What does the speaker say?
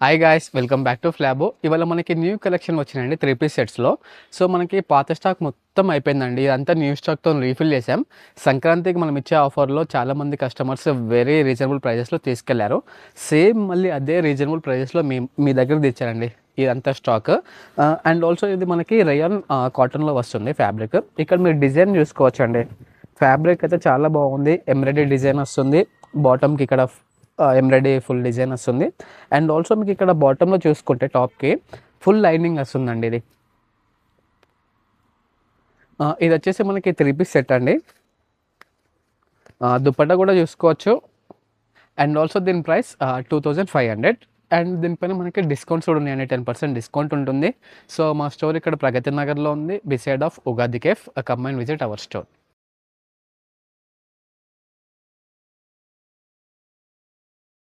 Hi guys, welcome back to Flabo. ఇవాళ మనకి new collection వచ్చినాయండి 3 పీస్ సెట్స్లో. సో మనకి పాత స్టాక్ మొత్తం అయిపోయిందండి. ఇదంతా న్యూ స్టాక్తో రీఫిల్ చేసాం. సంక్రాంతికి మనం ఇచ్చే ఆఫర్లో చాలామంది కస్టమర్స్ వెరీ రీజనబుల్ ప్రైజెస్లో తీసుకెళ్లారు. సేమ్ మళ్ళీ అదే రీజనబుల్ ప్రైజెస్లో మీ దగ్గర తెచ్చారండి ఇదంతా స్టాక్. అండ్ ఆల్సో ఇది మనకి రయాన్ కాటన్లో వస్తుంది ఫ్యాబ్రిక్. ఇక్కడ మీరు డిజైన్ చూసుకోవచ్చండి. ఫ్యాబ్రిక్ అయితే చాలా బాగుంది. ఎంబ్రాయిడరీ డిజైన్ వస్తుంది. బాటమ్కి ఇక్కడ ఎంబ్రాయిడరీ ఫుల్ డిజైన్ వస్తుంది. అండ్ ఆల్సో మీకు ఇక్కడ బాటంలో చూసుకుంటే టాప్కి ఫుల్ లైనింగ్ వస్తుందండి. ఇది వచ్చేసి మనకి 3 పీస్ సెట్ అండి. దుపట్టా కూడా చూసుకోవచ్చు. అండ్ ఆల్సో దీని ప్రైస్ 2500. అండ్ దీనిపైన మనకి డిస్కౌంట్స్ కూడా ఉన్నాయండి. 10% డిస్కౌంట్ ఉంటుంది. సో మా స్టోర్ ఇక్కడ ప్రగతి నగర్లో ఉంది, beside of Ugadi cafe. Come and visit our store.